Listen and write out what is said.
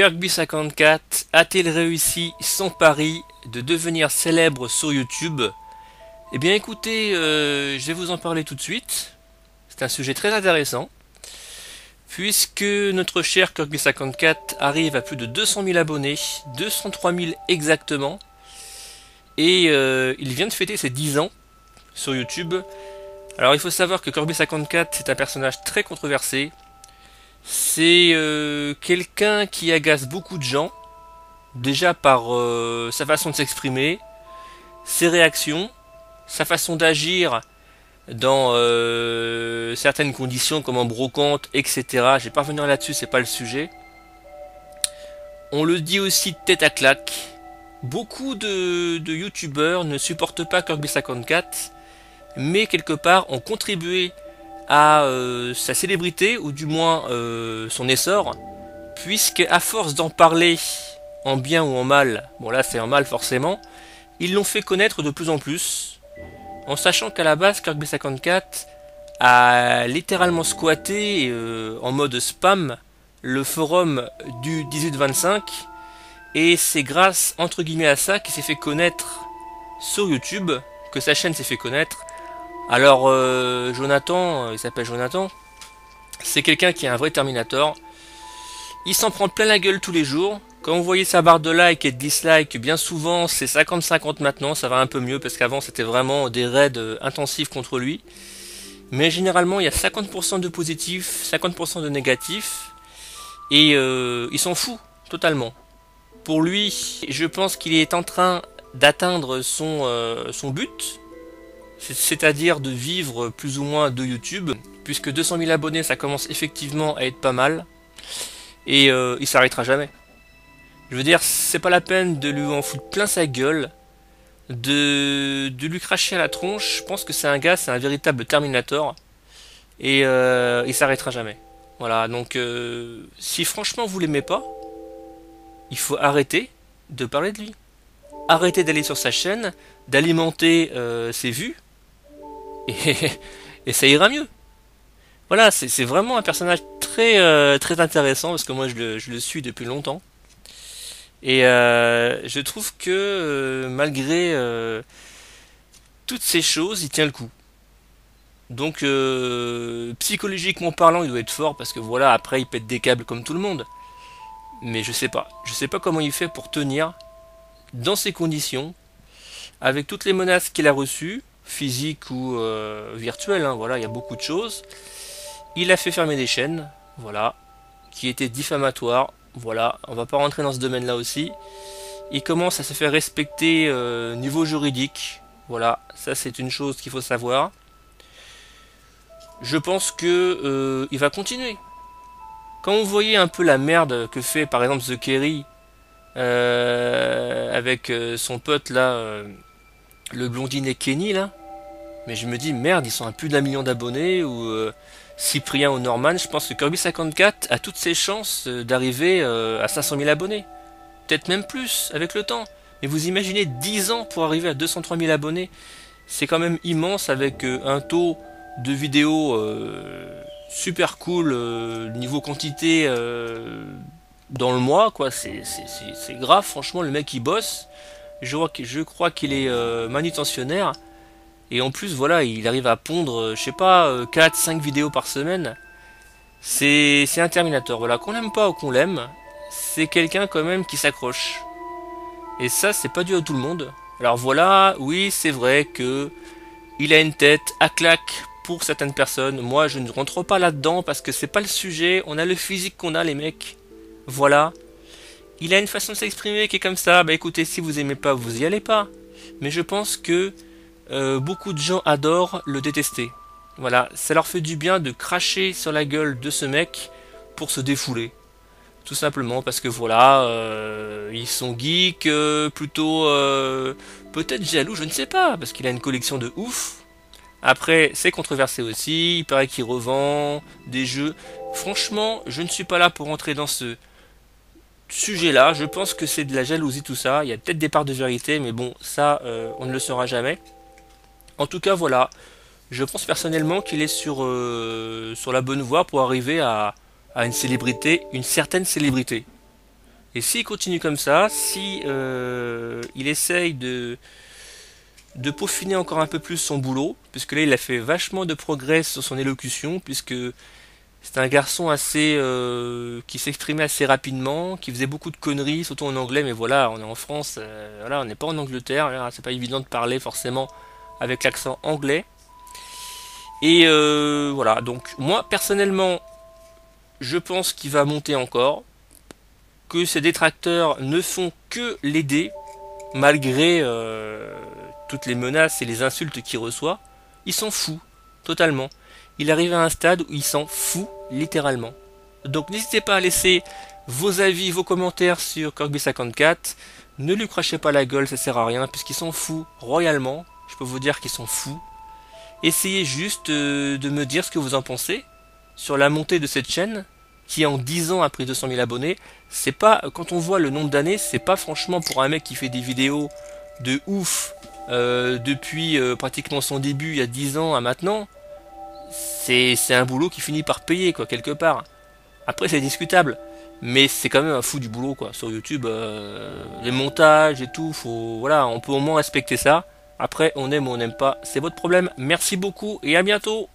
Kirby54 a-t-il réussi son pari de devenir célèbre sur YouTube? Eh bien écoutez, je vais vous en parler tout de suite. C'est un sujet très intéressant, puisque notre cher Kirby54 arrive à plus de 200 000 abonnés, 203 000 exactement, et il vient de fêter ses 10 ans sur YouTube. Alors il faut savoir que Kirby54 c'est un personnage très controversé. C'est quelqu'un qui agace beaucoup de gens, déjà par sa façon de s'exprimer, ses réactions, sa façon d'agir dans certaines conditions comme en brocante, etc. Je vais pas revenir là-dessus, c'est pas le sujet. On le dit aussi tête à claque. Beaucoup de youtubeurs ne supportent pas Kirby54, mais quelque part ont contribué à sa célébrité, ou du moins son essor, puisque à force d'en parler en bien ou en mal, bon là c'est en mal forcément, ils l'ont fait connaître de plus en plus, en sachant qu'à la base Kirby54 a littéralement squatté en mode spam le forum du 1825, et c'est grâce entre guillemets à ça qu'il s'est fait connaître sur YouTube, que sa chaîne s'est fait connaître. Alors Jonathan, il s'appelle Jonathan, c'est quelqu'un qui est un vrai Terminator. Il s'en prend plein la gueule tous les jours. Quand vous voyez sa barre de like et de dislike, bien souvent c'est 50-50 maintenant, ça va un peu mieux parce qu'avant c'était vraiment des raids intensifs contre lui. Mais généralement il y a 50% de positifs, 50% de négatifs, et il s'en fout totalement. Pour lui, je pense qu'il est en train d'atteindre son but, c'est-à-dire de vivre plus ou moins de YouTube, puisque 200 000 abonnés ça commence effectivement à être pas mal, et il s'arrêtera jamais. Je veux dire, c'est pas la peine de lui en foutre plein sa gueule, de lui cracher à la tronche. Je pense que c'est un gars, c'est un véritable Terminator, et il s'arrêtera jamais. Voilà, donc si franchement vous l'aimez pas, il faut arrêter de parler de lui. Arrêtez d'aller sur sa chaîne, d'alimenter ses vues, et ça ira mieux. Voilà, c'est vraiment un personnage très intéressant, parce que moi je le suis depuis longtemps. Et je trouve que malgré toutes ces choses, il tient le coup. Donc psychologiquement parlant, il doit être fort, parce que voilà, après il pète des câbles comme tout le monde. Mais je sais pas. Je sais pas comment il fait pour tenir dans ces conditions, avec toutes les menaces qu'il a reçues, physiques ou virtuelles, hein, voilà, il y a beaucoup de choses. Il a fait fermer des chaînes, voilà, qui étaient diffamatoires, voilà, on va pas rentrer dans ce domaine-là aussi. Il commence à se faire respecter niveau juridique, voilà, ça c'est une chose qu'il faut savoir. Je pense que il va continuer. Quand vous voyez un peu la merde que fait par exemple The Kerry avec son pote là, le blondinet Kenny là, mais je me dis merde, ils sont à plus d'1 million d'abonnés, ou Cyprien ou Norman. Je pense que Kirby54 a toutes ses chances d'arriver à 500 000 abonnés, peut-être même plus avec le temps. Mais vous imaginez 10 ans pour arriver à 203 000 abonnés, c'est quand même immense, avec un taux de vidéos super cool niveau quantité dans le mois, quoi. C'est grave, franchement, le mec il bosse. Je crois qu'il est manutentionnaire, et en plus voilà, il arrive à pondre je sais pas 4-5 vidéos par semaine. C'est un Terminator, voilà, qu'on l'aime pas ou qu'on l'aime, c'est quelqu'un quand même qui s'accroche, et ça c'est pas dû à tout le monde. Alors voilà, oui c'est vrai que il a une tête à claque pour certaines personnes. Moi je ne rentre pas là-dedans parce que c'est pas le sujet, on a le physique qu'on a les mecs. Voilà. Il a une façon de s'exprimer qui est comme ça. Bah écoutez, si vous aimez pas, vous y allez pas. Mais je pense que beaucoup de gens adorent le détester. Voilà, ça leur fait du bien de cracher sur la gueule de ce mec pour se défouler. Tout simplement parce que voilà, ils sont geeks, plutôt peut-être jaloux, je ne sais pas, parce qu'il a une collection de ouf. Après, c'est controversé aussi, il paraît qu'il revend des jeux. Franchement, je ne suis pas là pour entrer dans ce sujet-là. Je pense que c'est de la jalousie tout ça. Il y a peut-être des parts de vérité, mais bon, ça, on ne le saura jamais. En tout cas, voilà. Je pense personnellement qu'il est sur la bonne voie pour arriver à une célébrité, une certaine célébrité. Et s'il continue comme ça, si il essaye de peaufiner encore un peu plus son boulot, puisque là il a fait vachement de progrès sur son élocution, puisque c'est un garçon assez qui s'exprimait assez rapidement, qui faisait beaucoup de conneries, surtout en anglais, mais voilà, on est en France, voilà, on n'est pas en Angleterre, c'est pas évident de parler forcément avec l'accent anglais. Et voilà, donc moi personnellement, je pense qu'il va monter encore, que ses détracteurs ne font que l'aider, malgré toutes les menaces et les insultes qu'il reçoit. Il s'en fout, totalement. Il arrive à un stade où il s'en fout, littéralement. Donc n'hésitez pas à laisser vos avis, vos commentaires sur Corby54. Ne lui crachez pas la gueule, ça sert à rien, puisqu'il s'en fout royalement. Je peux vous dire qu'il s'en fout. Essayez juste de me dire ce que vous en pensez sur la montée de cette chaîne qui en 10 ans a pris 200 000 abonnés. C'est pas, quand on voit le nombre d'années, c'est pas franchement pour un mec qui fait des vidéos de ouf depuis pratiquement son début il y a 10 ans à maintenant. C'est un boulot qui finit par payer quoi quelque part. Après c'est discutable, mais c'est quand même un fou du boulot quoi sur YouTube. Les montages et tout, faut voilà, on peut au moins respecter ça. Après on aime ou on n'aime pas, c'est votre problème. Merci beaucoup et à bientôt.